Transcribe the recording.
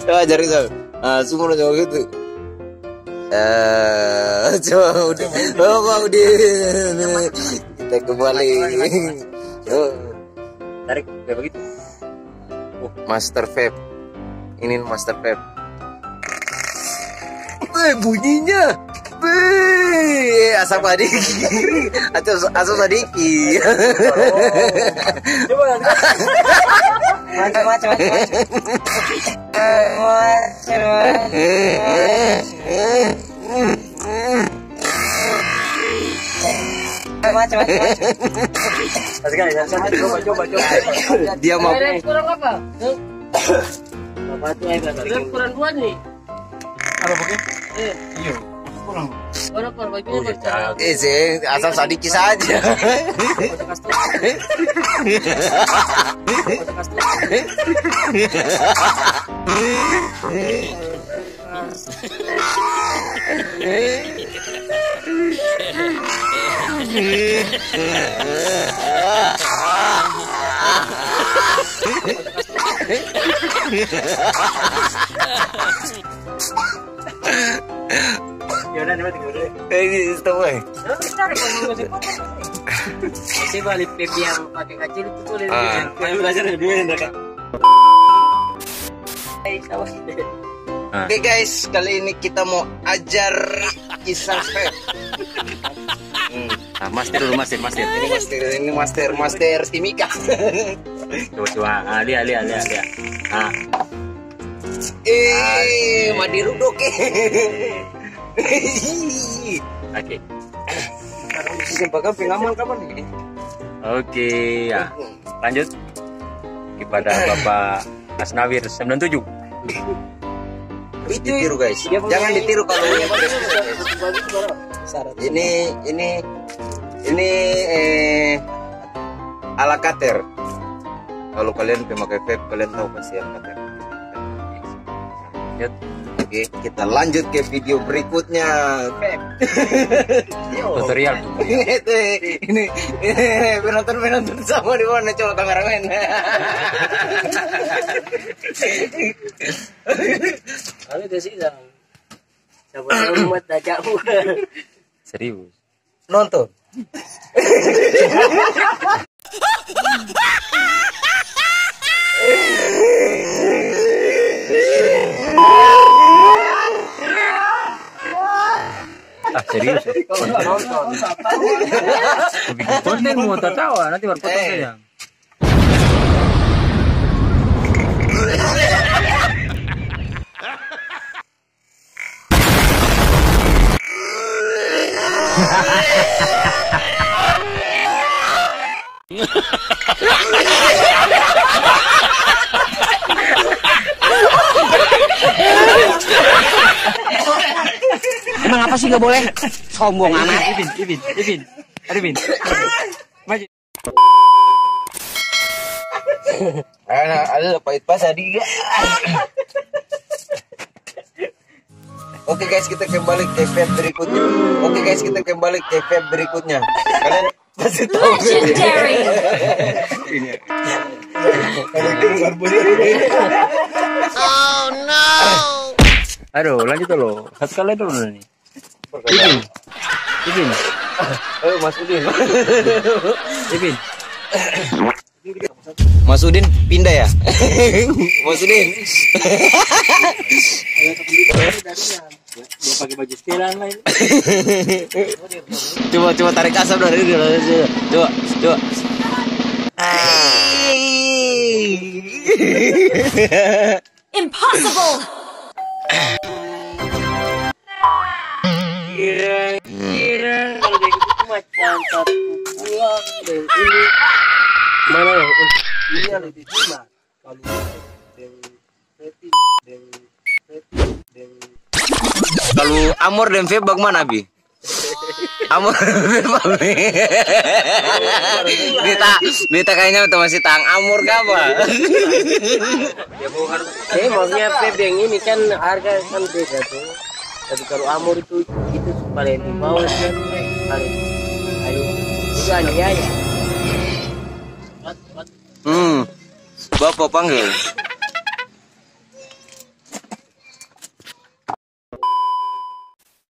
Coba ajarin tuh. Semua coba gitu. Coba udah. Udah. Kita kembali. Tarik kayak begitu. Master vape. Ini master vape. Bunyinya. Asap adiki. Asap adiki. Coba macam. Coba. Dia mau. Kurang apa? Apa tuh air Kurang 2 nih. Apa pakai? Iya. Kurang. Berapa baginya baca? Sih, asal sadiki saja. Ya udah nih tinggal dulu. Stop weh. Ini balik pipi yang pakai kecil itu tuh Kayak belajar dari dulu ya, Kak. Oke guys, kali ini kita mau ajar kisah vape. Master dulu, master. Ini master Timika. Coba. Lihat. Madirudok. Oke. Sekarang pengamal kapan nih? Oke, ya. Lanjut kepada Bapak Asnawir 97. Ditiru guys. Jangan ditiru kalau ini ala cutter. Kalau kalian pemakai vape kalian tahu pasti ala cutter. Lanjut. Oke, kita lanjut ke video berikutnya. Tutorial. ini penonton sama di mana, coba kameramen. Kalau itu sih siapa tahu buat dajamu. Serius. Nonton. Serius. Bikin konten mau tertawa nanti baru potong sayang. Emang apa sih nggak boleh? Sombong amat. Arifin. Maju. Ada pahit pas tadi. Oke guys, kita kembali ke vape berikutnya. Kalian pasti tahu. Legendary. Oh no. Aduh, lanjut dulu. Satu kali dulu nih. Ipin. Ayo Mas Udin. Ipin. Mas Udin pindah ya? Mas Udin. Dia pakai baju setelan lain. Coba tarik asap dari dia. Coba. Impossible. Kira kalau kayak gitu macam satu pulang dan ini mana yang ini yang lebih cuma kalau Kalau Amor dan vape bagaimana Abi? Amor Beta kayaknya masih tang Amor apa? maksudnya vape yang ini kan harga kan beda tuh. Tapi kalau Amor itu paling di bawah kan paling itu aniaya. Bapak panggil.